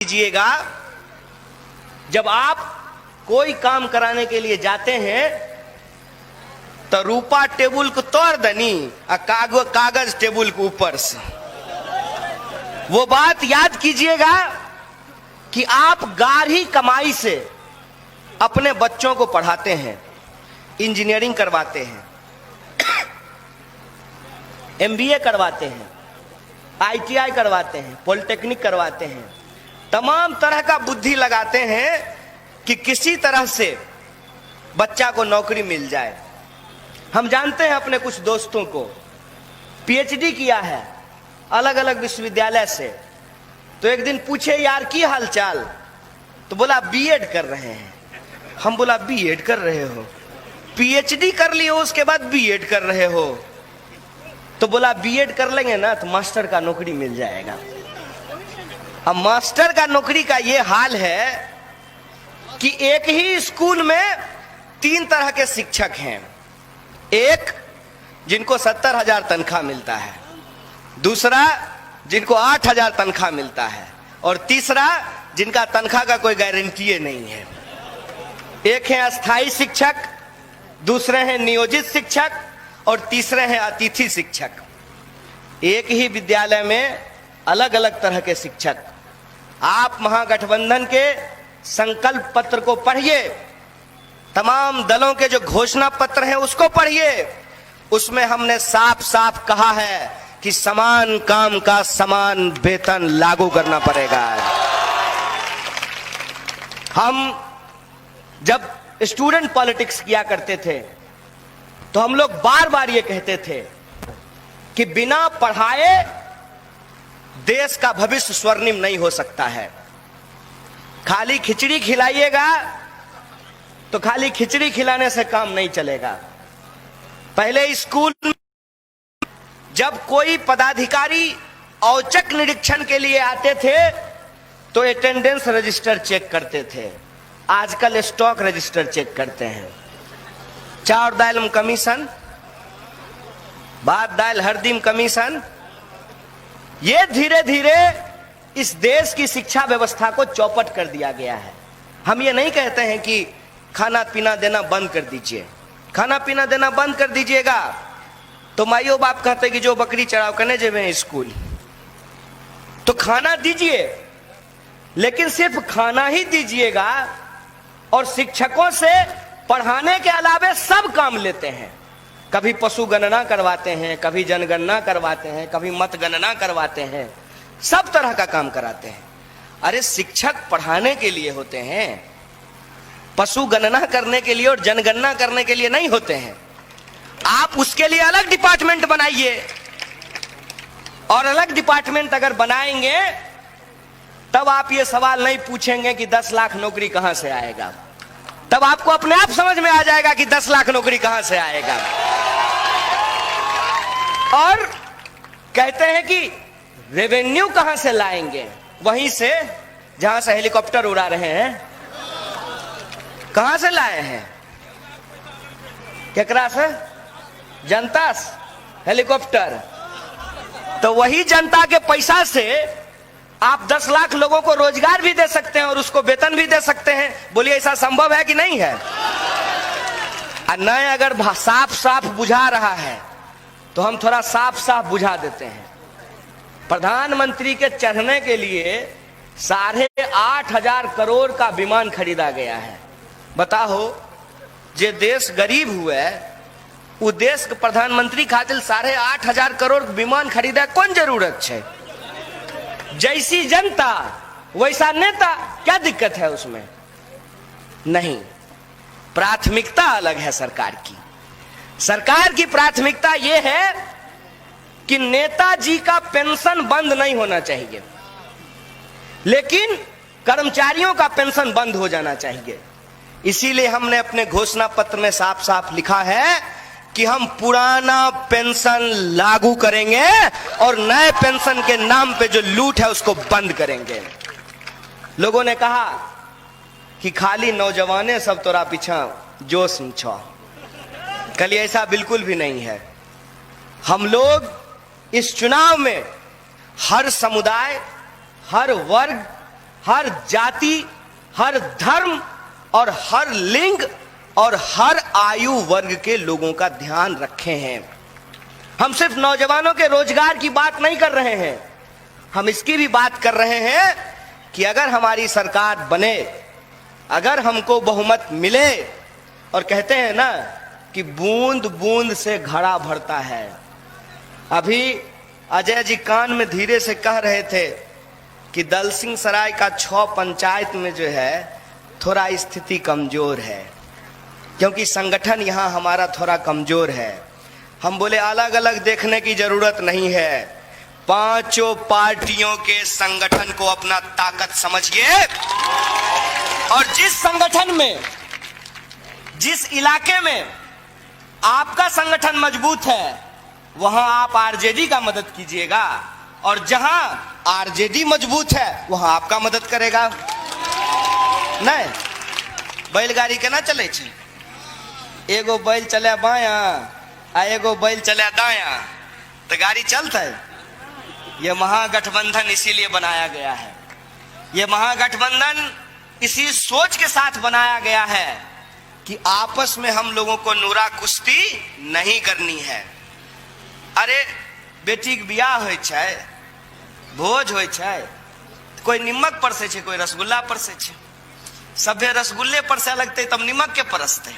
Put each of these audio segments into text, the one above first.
कीजिएगा, जब आप कोई काम कराने के लिए जाते हैं तो रूपा टेबुल को तोड़ दनी और कागज टेबुल के ऊपर से। वो बात याद कीजिएगा कि आप गाढ़ी कमाई से अपने बच्चों को पढ़ाते हैं, इंजीनियरिंग करवाते हैं, एमबीए करवाते हैं, आईटीआई करवाते हैं, पॉलिटेक्निक करवाते हैं, तमाम तरह का बुद्धि लगाते हैं कि किसी तरह से बच्चा को नौकरी मिल जाए। हम जानते हैं अपने कुछ दोस्तों को पीएचडी किया है अलग अलग विश्वविद्यालय से, तो एक दिन पूछे यार की हाल चाल, तो बोला बीएड कर रहे हैं। हम बोला बीएड कर रहे हो, पीएचडी कर लिए उसके बाद बीएड कर रहे हो? तो बोला बीएड कर लेंगे ना तो मास्टर का नौकरी मिल जाएगा। अब मास्टर का नौकरी का ये हाल है कि एक ही स्कूल में 3 तरह के शिक्षक हैं। एक जिनको 70,000 तनख्वाह मिलता है, दूसरा जिनको 8,000 तनख्वाह मिलता है, और तीसरा जिनका तनख्वाह का कोई गारंटी नहीं है। एक है अस्थाई शिक्षक, दूसरे हैं नियोजित शिक्षक, और तीसरे हैं अतिथि शिक्षक। एक ही विद्यालय में अलग अलग तरह के शिक्षक। आप महागठबंधन के संकल्प पत्र को पढ़िए, तमाम दलों के जो घोषणा पत्र हैं उसको पढ़िए। उसमें हमने साफ साफ कहा है कि समान काम का समान वेतन लागू करना पड़ेगा। हम जब स्टूडेंट पॉलिटिक्स किया करते थे तो हम लोग बार बार ये कहते थे कि बिना पढ़ाए देश का भविष्य स्वर्णिम नहीं हो सकता है। खाली खिचड़ी खिलाइएगा तो खाली खिचड़ी खिलाने से काम नहीं चलेगा। पहले स्कूल में जब कोई पदाधिकारी औचक निरीक्षण के लिए आते थे तो अटेंडेंस रजिस्टर चेक करते थे, आजकल स्टॉक रजिस्टर चेक करते हैं। चाउर दाल कमीशन, भात दाल हरदिम कमीशन, ये धीरे धीरे इस देश की शिक्षा व्यवस्था को चौपट कर दिया गया है। हम ये नहीं कहते हैं कि खाना पीना देना बंद कर दीजिए, खाना पीना देना बंद कर दीजिएगा तो माइयो बाप कहते कि जो बकरी चढ़ाव करने जेबे स्कूल, तो खाना दीजिए, लेकिन सिर्फ खाना ही दीजिएगा और शिक्षकों से पढ़ाने के अलावे सब काम लेते हैं। कभी पशु गणना करवाते हैं, कभी जनगणना करवाते हैं, कभी मतगणना करवाते हैं, सब तरह का काम कराते हैं। अरे शिक्षक पढ़ाने के लिए होते हैं, पशु गणना करने के लिए और जनगणना करने के लिए नहीं होते हैं। आप उसके लिए अलग डिपार्टमेंट बनाइए, और अलग डिपार्टमेंट अगर बनाएंगे तब आप ये सवाल नहीं पूछेंगे कि 10 लाख नौकरी कहां से आएगा। तब आपको अपने आप समझ में आ जाएगा कि 10 लाख नौकरी कहां से आएगा। और कहते हैं कि रेवेन्यू कहां से लाएंगे, वहीं से जहां से हेलीकॉप्टर उड़ा रहे हैं। कहां से लाए हैं, केकरा से? जनता से हेलीकॉप्टर। तो वही जनता के पैसा से आप 10 लाख लोगों को रोजगार भी दे सकते हैं और उसको वेतन भी दे सकते हैं। बोलिए ऐसा संभव है कि नहीं है? और नहीं, अगर साफ साफ बुझा रहा है तो हम थोड़ा साफ साफ बुझा देते हैं। प्रधानमंत्री के चढ़ने के लिए 8,500 करोड़ का विमान खरीदा गया है। बताओ, जे देश गरीब हुए वो देश के प्रधानमंत्री खातिर 8,500 करोड़ विमान खरीदा कौन जरूरत है? जैसी जनता वैसा नेता, क्या दिक्कत है उसमें? नहीं, प्राथमिकता अलग है सरकार की। सरकार की प्राथमिकता यह है कि नेताजी का पेंशन बंद नहीं होना चाहिए, लेकिन कर्मचारियों का पेंशन बंद हो जाना चाहिए। इसीलिए हमने अपने घोषणा पत्र में साफ साफ लिखा है कि हम पुराना पेंशन लागू करेंगे और नए पेंशन के नाम पे जो लूट है उसको बंद करेंगे। लोगों ने कहा कि खाली नौजवाने सब तोरा पीछा जोश छो, कल ऐसा बिल्कुल भी नहीं है। हम लोग इस चुनाव में हर समुदाय, हर वर्ग, हर जाति, हर धर्म और हर लिंग और हर आयु वर्ग के लोगों का ध्यान रखे हैं। हम सिर्फ नौजवानों के रोजगार की बात नहीं कर रहे हैं, हम इसकी भी बात कर रहे हैं कि अगर हमारी सरकार बने, अगर हमको बहुमत मिले, और कहते हैं ना कि बूंद बूंद से घड़ा भरता है। अभी अजय जी कान में धीरे से कह रहे थे कि दलसिंह सराय का 6 पंचायत में जो है थोड़ा स्थिति कमजोर है, क्योंकि संगठन यहाँ हमारा थोड़ा कमजोर है। हम बोले अलग अलग देखने की जरूरत नहीं है, पांचों पार्टियों के संगठन को अपना ताकत समझिए, और जिस संगठन में, जिस इलाके में आपका संगठन मजबूत है वहां आप आरजेडी का मदद कीजिएगा, और जहां आरजेडी मजबूत है वहां आपका मदद करेगा। नहीं, बैलगाड़ी के ना चले छे, एगो बैल चले बाया आ एगो बैल चले दाया तो गाड़ी चलता है। ये महागठबंधन इसीलिए बनाया गया है, ये महागठबंधन इसी सोच के साथ बनाया गया है कि आपस में हम लोगों को नूरा कुश्ती नहीं करनी है। अरे बेटी के बियाह होय छै, भोज होय छै, कोई निमक परसे छै, कोई रसगुल्ला परसे छै, सभे रसगुल्ले परसे लगते तब निमक के परसते।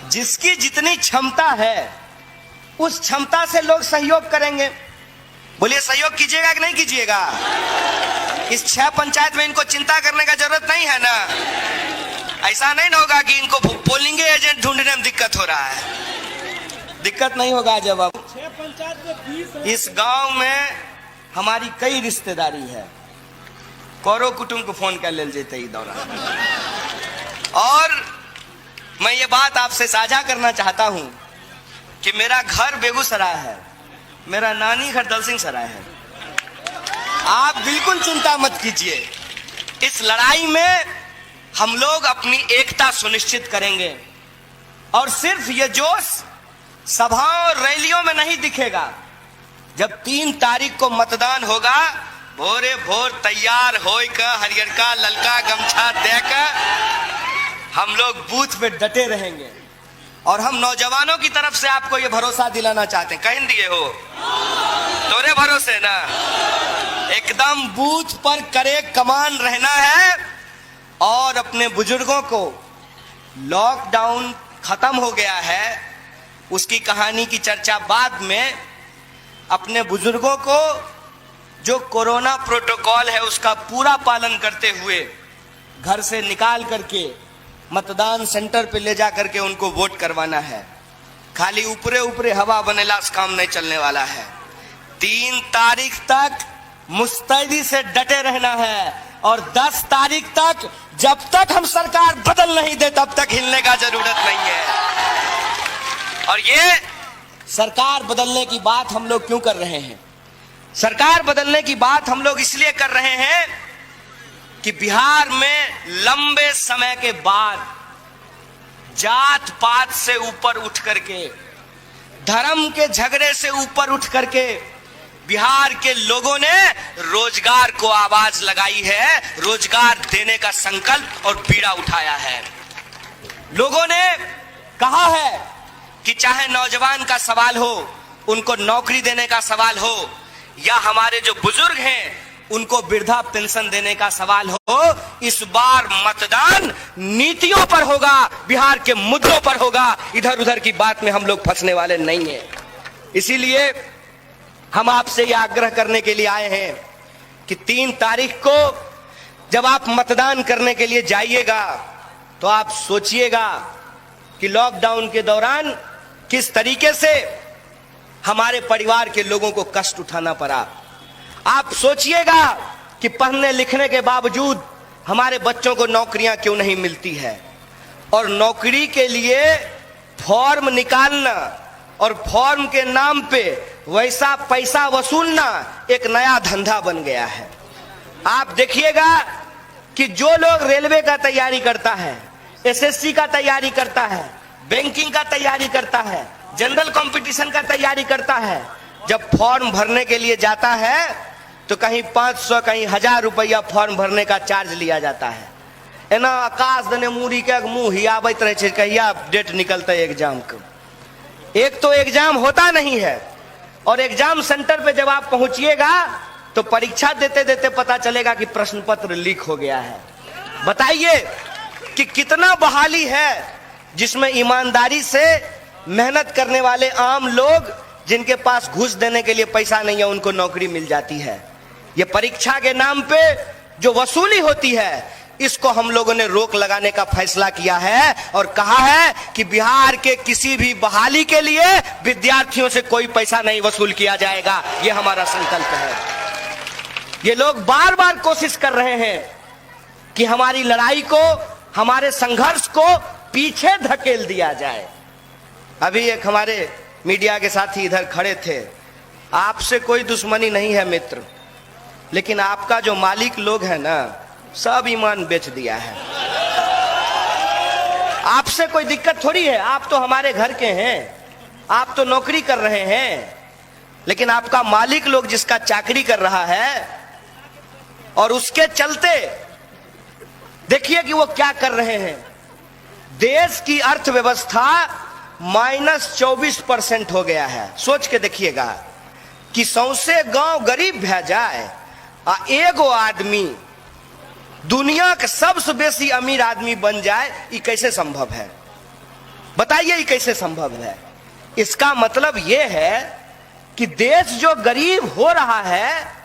जिसकी जितनी क्षमता है उस क्षमता से लोग सहयोग करेंगे। बोलिए सहयोग कीजिएगा कि नहीं कीजिएगा? इस 6 पंचायत में इनको चिंता करने का जरूरत नहीं है ना। ऐसा नहीं ना होगा कि इनको पोलिंग एजेंट ढूंढने में दिक्कत हो रहा है, दिक्कत नहीं होगा। जब अब 6 पंचायत में 20 इस गांव में हमारी कई रिश्तेदारी है, कौरो कुटुंब को फोन कर ले जेते ई दौरान। और मैं ये बात आपसे साझा करना चाहता हूं कि मेरा घर बेगूसराय है, मेरा नानी घर दलसिंह सराय है। आप बिल्कुल चिंता मत कीजिए, इस लड़ाई में हम लोग अपनी एकता सुनिश्चित करेंगे, और सिर्फ ये जोश सभाओं और रैलियों में नहीं दिखेगा। जब 3 तारीख को मतदान होगा, भोरे भोर तैयार होकर हरियरका ललका गमछा देकर हम लोग बूथ पे डटे रहेंगे। और हम नौजवानों की तरफ से आपको ये भरोसा दिलाना चाहते हैं, कहीं दिए हो तोरे भरोसे ना, एकदम बूथ पर करे कमान रहना है। और अपने बुजुर्गों को, लॉकडाउन खत्म हो गया है, उसकी कहानी की चर्चा बाद में, अपने बुजुर्गों को जो कोरोना प्रोटोकॉल है उसका पूरा पालन करते हुए घर से निकाल करके मतदान सेंटर पे ले जा करके उनको वोट करवाना है। खाली ऊपरे ऊपरे हवा बनेला से काम नहीं चलने वाला है। 3 तारीख तक मुस्तैदी से डटे रहना है, और 10 तारीख तक जब तक हम सरकार बदल नहीं दे तब तक हिलने का जरूरत नहीं है। और ये सरकार बदलने की बात हम लोग क्यों कर रहे हैं? सरकार बदलने की बात हम लोग इसलिए कर रहे हैं कि बिहार में लंबे समय के बाद जात पात से ऊपर उठ करके, धर्म के झगड़े से ऊपर उठ करके बिहार के लोगों ने रोजगार को आवाज लगाई है, रोजगार देने का संकल्प और बीड़ा उठाया है। लोगों ने कहा है कि चाहे नौजवान का सवाल हो, उनको नौकरी देने का सवाल हो, या हमारे जो बुजुर्ग हैं उनको वृद्धा पेंशन देने का सवाल हो, इस बार मतदान नीतियों पर होगा, बिहार के मुद्दों पर होगा। इधर उधर की बात में हम लोग फंसने वाले नहीं हैं। इसीलिए हम आपसे यह आग्रह करने के लिए आए हैं कि 3 तारीख को जब आप मतदान करने के लिए जाइएगा तो आप सोचिएगा कि लॉकडाउन के दौरान किस तरीके से हमारे परिवार के लोगों को कष्ट उठाना पड़ा। आप सोचिएगा कि पढ़ने लिखने के बावजूद हमारे बच्चों को नौकरियां क्यों नहीं मिलती है, और नौकरी के लिए फॉर्म निकालना और फॉर्म के नाम पे वैसा पैसा वसूलना एक नया धंधा बन गया है। आप देखिएगा कि जो लोग रेलवे का तैयारी करता है, एसएससी का तैयारी करता है, बैंकिंग का तैयारी करता है, जनरल कंपटीशन का तैयारी करता है, जब फॉर्म भरने के लिए जाता है तो कहीं 500 कहीं 1000 रुपया फॉर्म भरने का चार्ज लिया जाता है। एना आकाश दने मूरी के मुंह हियाबैत रहे, कहिया डेट निकलता है एग्जाम को। एक तो एग्जाम होता नहीं है, और एग्जाम सेंटर पे जब आप पहुंचिएगा तो परीक्षा देते देते पता चलेगा कि प्रश्न पत्र लीक हो गया है। बताइए कि कितना बहाली है जिसमें ईमानदारी से मेहनत करने वाले आम लोग, जिनके पास घूस देने के लिए पैसा नहीं है, उनको नौकरी मिल जाती है। ये परीक्षा के नाम पे जो वसूली होती है, इसको हम लोगों ने रोक लगाने का फैसला किया है और कहा है कि बिहार के किसी भी बहाली के लिए विद्यार्थियों से कोई पैसा नहीं वसूल किया जाएगा। ये हमारा संकल्प है। ये लोग बार बार कोशिश कर रहे हैं कि हमारी लड़ाई को, हमारे संघर्ष को पीछे धकेल दिया जाए। अभी एक हमारे मीडिया के साथी इधर खड़े थे। आपसे कोई दुश्मनी नहीं है मित्र, लेकिन आपका जो मालिक लोग है ना, सब ईमान बेच दिया है। आपसे कोई दिक्कत थोड़ी है, आप तो हमारे घर के हैं, आप तो नौकरी कर रहे हैं, लेकिन आपका मालिक लोग जिसका चाकरी कर रहा है, और उसके चलते देखिए कि वो क्या कर रहे हैं। देश की अर्थव्यवस्था -24% हो गया है। सोच के देखिएगा कि सौंसे गांव गरीब भै जाए आ एगो आदमी दुनिया के सबसे बेसी अमीर आदमी बन जाए, ये कैसे संभव है? बताइए ये कैसे संभव है? इसका मतलब यह है कि देश जो गरीब हो रहा है,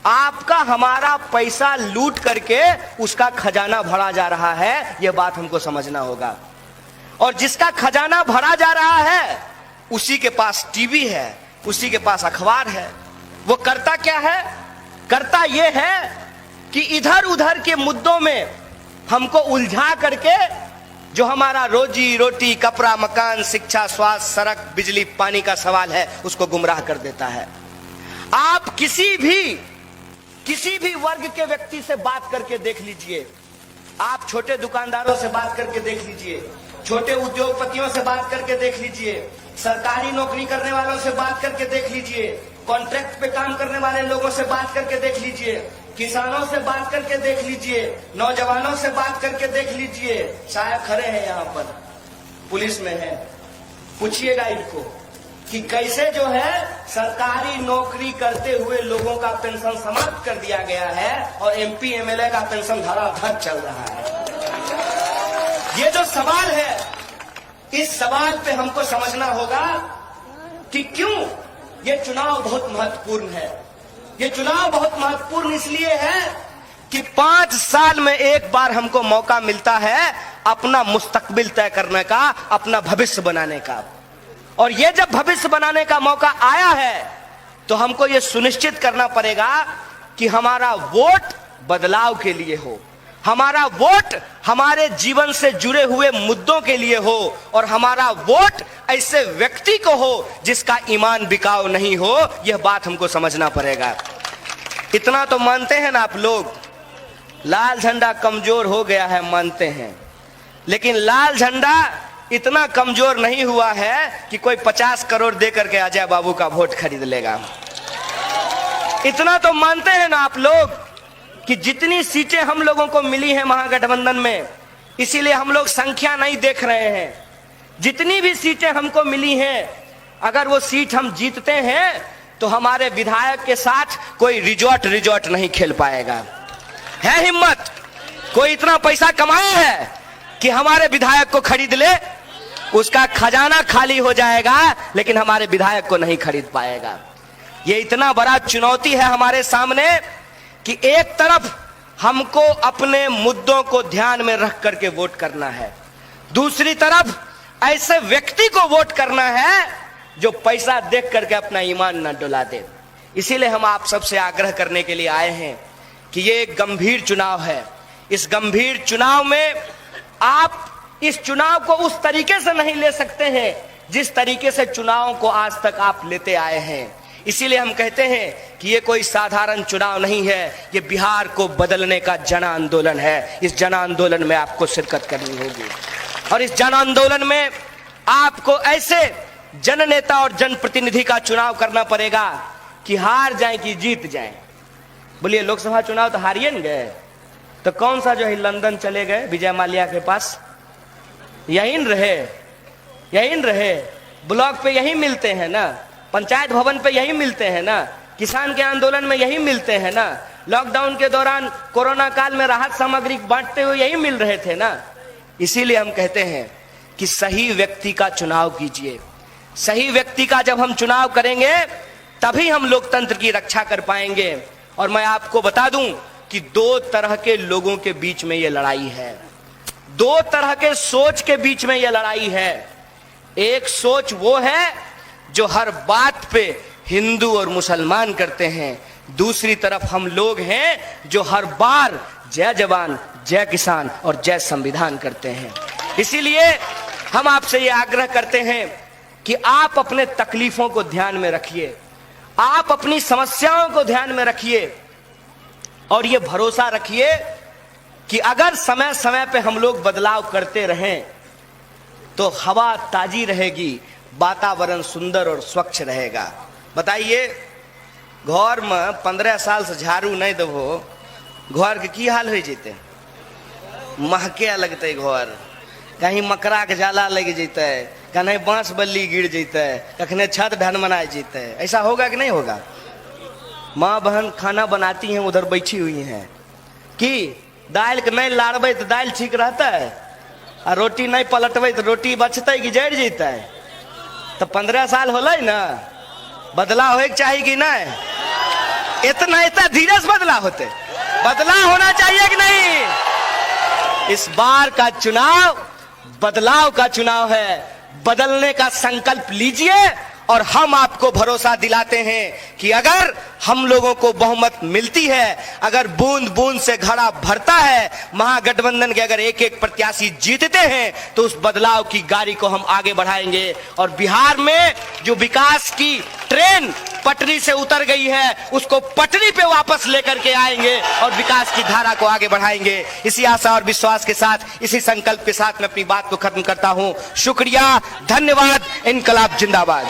आपका हमारा पैसा लूट करके उसका खजाना भरा जा रहा है। यह बात हमको समझना होगा। और जिसका खजाना भरा जा रहा है, उसी के पास टीवी है, उसी के पास अखबार है। वो करता क्या है? करता यह है कि इधर उधर के मुद्दों में हमको उलझा करके जो हमारा रोजी रोटी, कपड़ा, मकान, शिक्षा, स्वास्थ्य, सड़क, बिजली, पानी का सवाल है, उसको गुमराह कर देता है। आप किसी भी वर्ग के व्यक्ति से बात करके देख लीजिए, आप छोटे दुकानदारों से बात करके देख लीजिए, छोटे उद्योगपतियों से बात करके देख लीजिए, सरकारी नौकरी करने वालों से बात करके देख लीजिए, कॉन्ट्रैक्ट पे काम करने वाले लोगों से बात करके देख लीजिए, किसानों से बात करके देख लीजिए, नौजवानों से बात करके देख लीजिए। शायद खड़े हैं यहाँ पर, पुलिस में है, पूछिएगा इनको कि कैसे जो है सरकारी नौकरी करते हुए लोगों का पेंशन समाप्त कर दिया गया है और एमपी एमएलए का पेंशन धड़ाधड़ चल रहा है। ये जो सवाल है, इस सवाल पे हमको समझना होगा कि क्यों ये चुनाव बहुत महत्वपूर्ण है। ये चुनाव बहुत महत्वपूर्ण इसलिए है कि 5 साल में एक बार हमको मौका मिलता है अपना मुस्तकबिल तय करने का, अपना भविष्य बनाने का। और ये जब भविष्य बनाने का मौका आया है, तो हमको ये सुनिश्चित करना पड़ेगा कि हमारा वोट बदलाव के लिए हो, हमारा वोट हमारे जीवन से जुड़े हुए मुद्दों के लिए हो, और हमारा वोट ऐसे व्यक्ति को हो जिसका ईमान बिकाऊ नहीं हो। यह बात हमको समझना पड़ेगा। इतना तो मानते हैं ना आप लोग, लाल झंडा कमजोर हो गया है, मानते हैं, लेकिन लाल झंडा इतना कमजोर नहीं हुआ है कि कोई 50 करोड़ दे करके अजय बाबू का वोट खरीद लेगा। इतना तो मानते हैं ना आप लोग कि जितनी सीटें हम लोगों को मिली हैं महागठबंधन में, इसीलिए हम लोग संख्या नहीं देख रहे हैं। जितनी भी सीटें हमको मिली हैं, अगर वो सीट हम जीतते हैं तो हमारे विधायक के साथ कोई रिजॉर्ट नहीं खेल पाएगा। है हिम्मत? कोई इतना पैसा कमाया है कि हमारे विधायक को खरीद ले? उसका खजाना खाली हो जाएगा, लेकिन हमारे विधायक को नहीं खरीद पाएगा। ये इतना बड़ा चुनौती है हमारे सामने कि एक तरफ हमको अपने मुद्दों को ध्यान में रख करके वोट करना है, दूसरी तरफ ऐसे व्यक्ति को वोट करना है जो पैसा देख करके अपना ईमान न डुला दे। इसीलिए हम आप सबसे आग्रह करने के लिए आए हैं कि ये एक गंभीर चुनाव है। इस गंभीर चुनाव में आप इस चुनाव को उस तरीके से नहीं ले सकते हैं जिस तरीके से चुनाव को आज तक आप लेते आए हैं। इसीलिए हम कहते हैं कि ये कोई साधारण चुनाव नहीं है, ये बिहार को बदलने का जन आंदोलन है। इस जन आंदोलन में आपको शिरकत करनी होगी, और इस जन आंदोलन में आपको ऐसे जन नेता और जनप्रतिनिधि का चुनाव करना पड़ेगा कि हार जाए कि जीत जाए। बोलिए लोकसभा चुनाव तो हारिए न गए, तो कौन सा जो है लंदन चले गए विजय माल्या के पास, यही न रहे, यही न रहे, ब्लॉक पे यही मिलते हैं ना, पंचायत भवन पे यही मिलते हैं ना, किसान के आंदोलन में यही मिलते हैं ना, लॉकडाउन के दौरान कोरोना काल में राहत सामग्री बांटते हुए यही मिल रहे थे ना। इसीलिए हम कहते हैं कि सही व्यक्ति का चुनाव कीजिए। सही व्यक्ति का जब हम चुनाव करेंगे तभी हम लोकतंत्र की रक्षा कर पाएंगे। और मैं आपको बता दूं कि दो तरह के लोगों के बीच में यह लड़ाई है, दो तरह के सोच के बीच में यह लड़ाई है। एक सोच वो है जो हर बात पे हिंदू और मुसलमान करते हैं, दूसरी तरफ हम लोग हैं जो हर बार जय जवान, जय किसान और जय संविधान करते हैं। इसीलिए हम आपसे ये आग्रह करते हैं कि आप अपने तकलीफों को ध्यान में रखिए, आप अपनी समस्याओं को ध्यान में रखिए और ये भरोसा रखिए कि अगर समय समय पे हम लोग बदलाव करते रहें तो हवा ताजी रहेगी, वातावरण सुंदर और स्वच्छ रहेगा। बताइए, घर में 15 साल से झाड़ू नहीं देबो, घर के की हाल हो जैते, महके लगते घर, कहीं मकरा के जाला लग जैते, कहीं बांस बल्ली गिर जैते, कखने छत ढनमना जैते। ऐसा होगा कि नहीं होगा? माँ बहन खाना बनाती हैं, उधर बैठी हुई हैं कि दाल के नहीं लाड़बे तो दाल ठीक रहता है, और रोटी नहीं पलटबे तो रोटी बचते कि जड़ जैते। तो 15 साल होल ना, बदलाव होए चाहिए कि नहीं? इतना इतना धीरे से बदलाव होते, बदलाव होना चाहिए कि नहीं? इस बार का चुनाव बदलाव का चुनाव है, बदलने का संकल्प लीजिए और हम आपको भरोसा दिलाते हैं कि अगर हम लोगों को बहुमत मिलती है, अगर बूंद बूंद से घड़ा भरता है, महागठबंधन के अगर एक एक प्रत्याशी जीतते हैं तो उस बदलाव की गाड़ी को हम आगे बढ़ाएंगे और बिहार में जो विकास की ट्रेन पटरी से उतर गई है उसको पटरी पे वापस लेकर के आएंगे और विकास की धारा को आगे बढ़ाएंगे। इसी आशा और विश्वास के साथ, इसी संकल्प के साथ मैं अपनी बात को खत्म करता हूं। शुक्रिया, धन्यवाद, इनकलाब जिंदाबाद।